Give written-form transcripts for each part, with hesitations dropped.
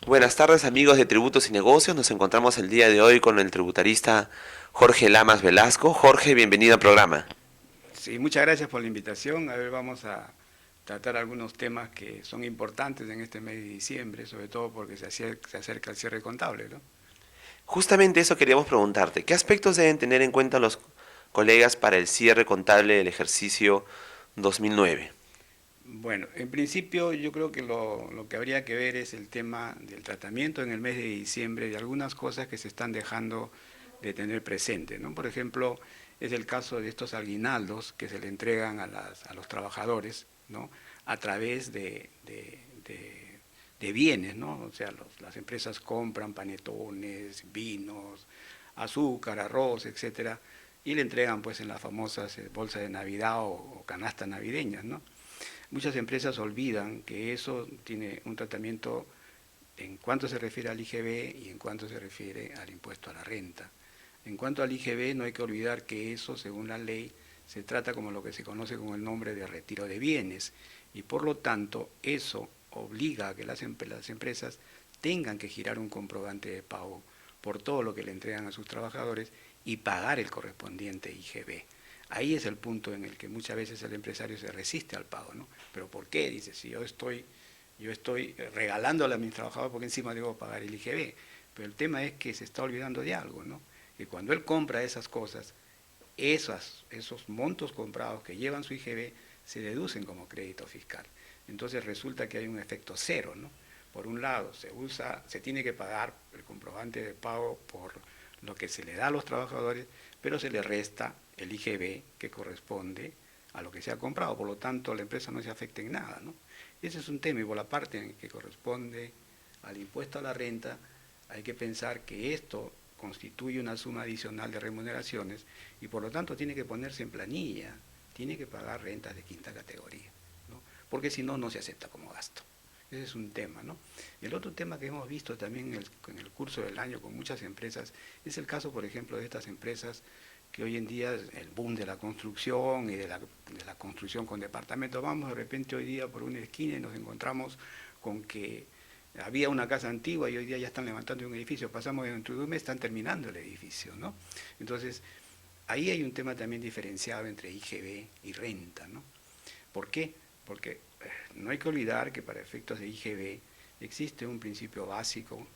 Buenas tardes amigos de Tributos y Negocios, nos encontramos el día de hoy con el tributarista Jorge Lamas Velasco. Jorge, bienvenido al programa. Sí, muchas gracias por la invitación. A ver, vamos a tratar algunos temas que son importantes en este mes de diciembre, sobre todo porque se acerca el cierre contable, ¿no? Justamente eso queríamos preguntarte, ¿qué aspectos deben tener en cuenta los colegas para el cierre contable del ejercicio 2009? Bueno, en principio yo creo que lo que habría que ver es el tema del tratamiento en el mes de diciembre de algunas cosas que se están dejando de tener presente, ¿no? Por ejemplo, es el caso de estos aguinaldos que se le entregan a los trabajadores, ¿no? A través de bienes, ¿no? O sea, las empresas compran panetones, vinos, azúcar, arroz, etcétera, y le entregan pues en las famosas bolsas de Navidad o canastas navideñas, ¿no? Muchas empresas olvidan que eso tiene un tratamiento en cuanto se refiere al IGB y en cuanto se refiere al impuesto a la renta. En cuanto al IGB, no hay que olvidar que eso, según la ley, se trata como lo que se conoce con el nombre de retiro de bienes y por lo tanto eso obliga a que las empresas tengan que girar un comprobante de pago por todo lo que le entregan a sus trabajadores y pagar el correspondiente IGB. Ahí es el punto en el que muchas veces el empresario se resiste al pago, ¿no? ¿Pero por qué? Dice, si yo estoy regalándole a mis trabajadores porque encima debo pagar el IGB. Pero el tema es que se está olvidando de algo, ¿no? Que cuando él compra esas cosas, esos montos comprados que llevan su IGB se deducen como crédito fiscal. Entonces resulta que hay un efecto cero, ¿no? Por un lado, se tiene que pagar el comprobante de pago por lo que se le da a los trabajadores, pero se le resta el IGB que corresponde a lo que se ha comprado. Por lo tanto, la empresa no se afecta en nada, ¿no? Ese es un tema y por la parte en que corresponde al impuesto a la renta, hay que pensar que esto constituye una suma adicional de remuneraciones y por lo tanto tiene que ponerse en planilla, tiene que pagar rentas de quinta categoría, ¿no? Porque si no, no se acepta como gasto. Ese es un tema, ¿no? El otro tema que hemos visto también en el curso del año con muchas empresas es el caso, por ejemplo, de estas empresas que hoy en día es el boom de la construcción y de la construcción con departamentos. Vamos de repente hoy día por una esquina y nos encontramos con que había una casa antigua y hoy día ya están levantando un edificio. Pasamos dentro de un mes, están terminando el edificio, ¿no? Entonces, ahí hay un tema también diferenciado entre IGB y renta, ¿no? ¿Por qué? Porque no hay que olvidar que para efectos de IGB existe un principio básico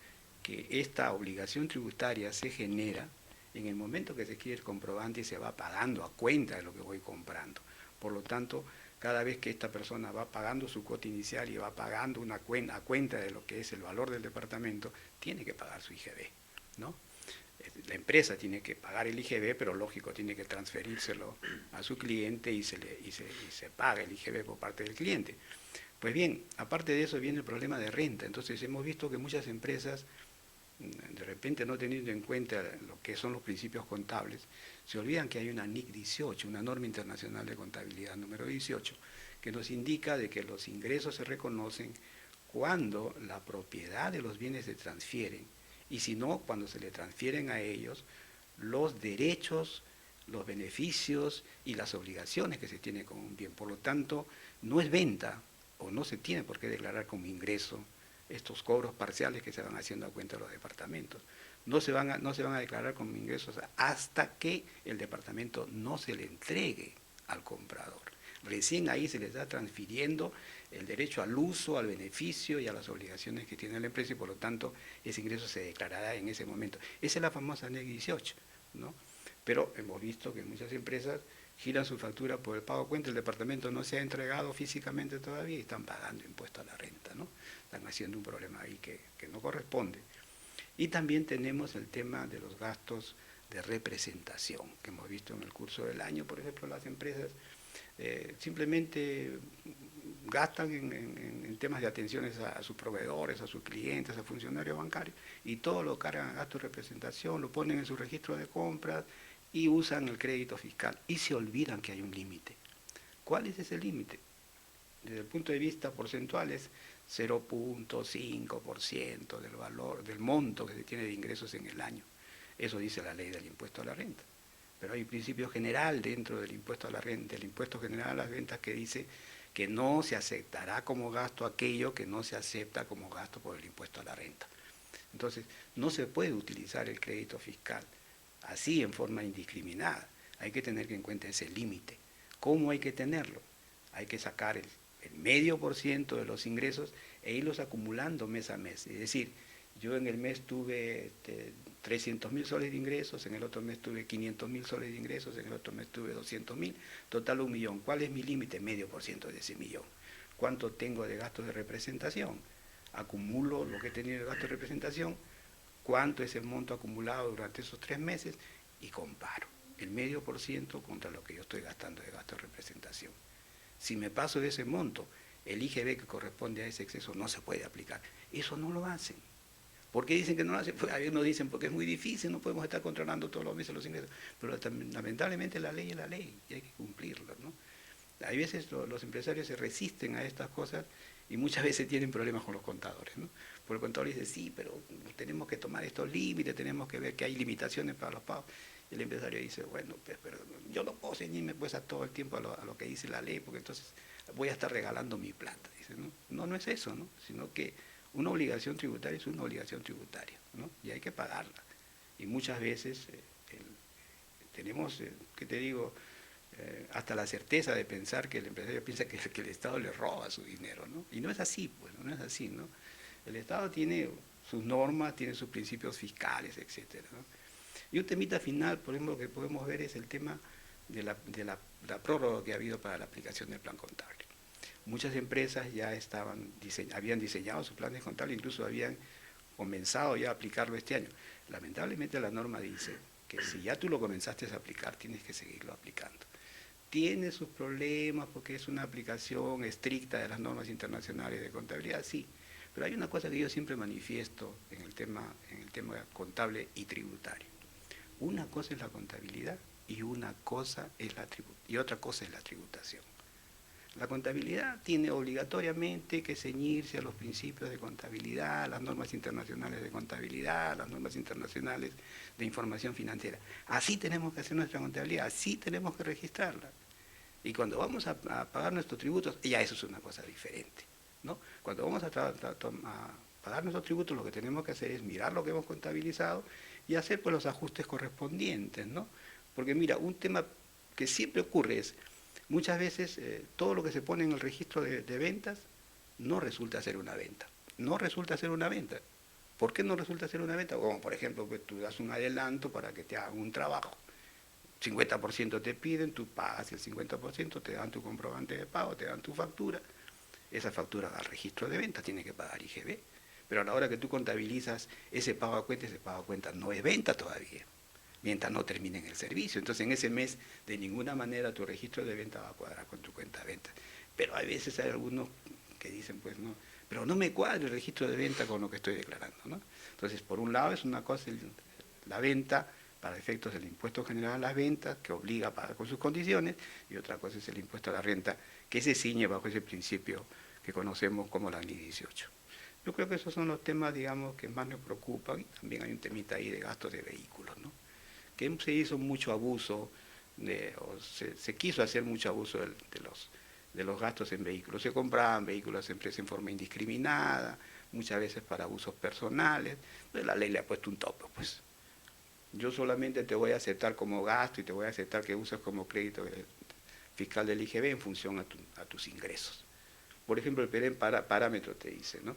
que esta obligación tributaria se genera en el momento que se quiere el comprobante y se va pagando a cuenta de lo que voy comprando. Por lo tanto, cada vez que esta persona va pagando su cuota inicial y va pagando a cuenta de lo que es el valor del departamento, tiene que pagar su IGB, ¿no? La empresa tiene que pagar el IGB, pero lógico, tiene que transferírselo a su cliente y se paga el IGB por parte del cliente. Pues bien, aparte de eso viene el problema de renta. Entonces hemos visto que muchas empresas, de repente no teniendo en cuenta lo que son los principios contables, se olvidan que hay una NIC 18, una norma internacional de contabilidad número 18, que nos indica de que los ingresos se reconocen cuando la propiedad de los bienes se transfieren y si no, cuando se le transfieren a ellos los derechos, los beneficios y las obligaciones que se tienen con un bien. Por lo tanto, no es venta o no se tiene por qué declarar como ingreso estos cobros parciales que se van haciendo a cuenta de los departamentos. No se van a declarar como ingresos hasta que el departamento no se le entregue al comprador. Recién ahí se le está transfiriendo el derecho al uso, al beneficio y a las obligaciones que tiene la empresa y por lo tanto ese ingreso se declarará en ese momento. Esa es la famosa NEC 18, ¿no? Pero hemos visto que muchas empresas giran su factura por el pago a cuenta, el departamento no se ha entregado físicamente todavía y están pagando impuesto a la renta, ¿no? Están haciendo un problema ahí que no corresponde. Y también tenemos el tema de los gastos de representación, que hemos visto en el curso del año, por ejemplo, las empresas simplemente gastan en temas de atenciones a sus proveedores, a sus clientes, a funcionarios bancarios, y todo lo cargan a gasto de representación, lo ponen en su registro de compras y usan el crédito fiscal y se olvidan que hay un límite. ¿Cuál es ese límite? Desde el punto de vista porcentual es 0,5% del valor, del monto que se tiene de ingresos en el año. Eso dice la ley del impuesto a la renta. Pero hay un principio general dentro del impuesto a la renta, del impuesto general a las rentas que dice que no se aceptará como gasto aquello que no se acepta como gasto por el impuesto a la renta. Entonces, no se puede utilizar el crédito fiscal así en forma indiscriminada. Hay que tener en cuenta ese límite. ¿Cómo hay que tenerlo? Hay que sacar el medio por ciento de los ingresos e irlos acumulando mes a mes. Es decir, yo en el mes tuve 300.000 soles de ingresos, en el otro mes tuve 500.000 soles de ingresos, en el otro mes tuve 200.000, total 1.000.000. ¿Cuál es mi límite? Medio por ciento de ese millón. ¿Cuánto tengo de gastos de representación? Acumulo lo que he tenido de gasto de representación, cuánto es el monto acumulado durante esos 3 meses y comparo el medio por ciento contra lo que yo estoy gastando de gasto de representación. Si me paso de ese monto, el IGB que corresponde a ese exceso no se puede aplicar. Eso no lo hacen. ¿Por qué dicen que no lo hacen? Pues algunos dicen porque es muy difícil, no podemos estar controlando todos los meses los ingresos. Pero lamentablemente la ley es la ley y hay que cumplirla, ¿no? Hay veces los empresarios se resisten a estas cosas y muchas veces tienen problemas con los contadores, ¿no? Porque el contador dice, sí, pero tenemos que tomar estos límites, tenemos que ver que hay limitaciones para los pagos. Y el empresario dice, bueno, pues, pero yo no puedo ceñirme pues a todo el tiempo a lo que dice la ley, porque entonces voy a estar regalando mi plata. Dice, no es eso, ¿no? Sino que una obligación tributaria es una obligación tributaria, ¿no? Y hay que pagarla. Y muchas veces tenemos, ¿qué te digo? Hasta la certeza de pensar que el empresario piensa que el Estado le roba su dinero, ¿no? Y no es así, pues, no es así, ¿no? El Estado tiene sus normas, tiene sus principios fiscales, etcétera, ¿no? Y un temita final, por ejemplo, que podemos ver es el tema de la prórroga que ha habido para la aplicación del plan contable. Muchas empresas ya habían diseñado sus planes contables, incluso habían comenzado ya a aplicarlo este año. Lamentablemente la norma dice que si ya tú lo comenzaste a aplicar, tienes que seguirlo aplicando. Tiene sus problemas porque es una aplicación estricta de las normas internacionales de contabilidad, sí, pero hay una cosa que yo siempre manifiesto en el tema contable y tributario. Una cosa es la contabilidad y otra cosa es la tributación. La contabilidad tiene obligatoriamente que ceñirse a los principios de contabilidad, las normas internacionales de contabilidad, las normas internacionales de información financiera. Así tenemos que hacer nuestra contabilidad, así tenemos que registrarla. Y cuando vamos a pagar nuestros tributos, ya eso es una cosa diferente, ¿no? Cuando vamos a pagar nuestros tributos, lo que tenemos que hacer es mirar lo que hemos contabilizado y hacer pues los ajustes correspondientes, ¿no? Porque mira, un tema que siempre ocurre es, muchas veces todo lo que se pone en el registro de ventas no resulta ser una venta. No resulta ser una venta. ¿Por qué no resulta ser una venta? Como por ejemplo, pues, tú das un adelanto para que te hagan un trabajo. 50% te piden, tú pagas el 50%, te dan tu comprobante de pago, te dan tu factura. Esa factura va al registro de ventas, tiene que pagar IGB. Pero a la hora que tú contabilizas ese pago a cuenta no es venta todavía, mientras no terminen el servicio. Entonces en ese mes de ninguna manera tu registro de venta va a cuadrar con tu cuenta de venta. Pero a veces hay algunos que dicen, pues no, pero no me cuadra el registro de venta con lo que estoy declarando, ¿no? Entonces por un lado es una cosa la venta para efectos del impuesto general a las ventas, que obliga a pagar con sus condiciones, y otra cosa es el impuesto a la renta, que se ciñe bajo ese principio que conocemos como la Ley 18. Yo creo que esos son los temas, digamos, que más nos preocupan, y también hay un temita ahí de gastos de vehículos, ¿no? Que se hizo mucho abuso, se quiso hacer mucho abuso de los gastos en vehículos. Se compraban vehículos a empresas en forma indiscriminada, muchas veces para usos personales. Entonces la ley le ha puesto un tope, pues. Yo solamente te voy a aceptar como gasto y te voy a aceptar que uses como crédito fiscal del IGB en función a tus ingresos. Por ejemplo, el PEREM parámetro te dice, ¿no?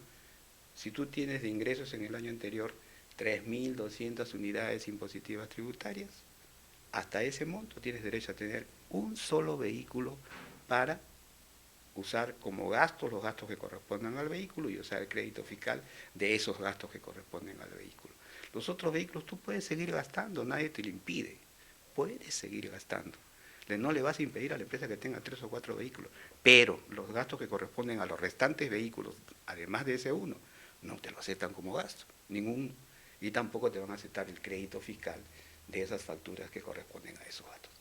Si tú tienes de ingresos en el año anterior 3.200 unidades impositivas tributarias, hasta ese monto tienes derecho a tener un solo vehículo para usar como gastos los gastos que correspondan al vehículo y usar el crédito fiscal de esos gastos que corresponden al vehículo. Los otros vehículos tú puedes seguir gastando, nadie te lo impide, puedes seguir gastando. No le vas a impedir a la empresa que tenga 3 o 4 vehículos, pero los gastos que corresponden a los restantes vehículos, además de ese uno, no te lo aceptan como gasto, ninguno, y tampoco te van a aceptar el crédito fiscal de esas facturas que corresponden a esos gastos.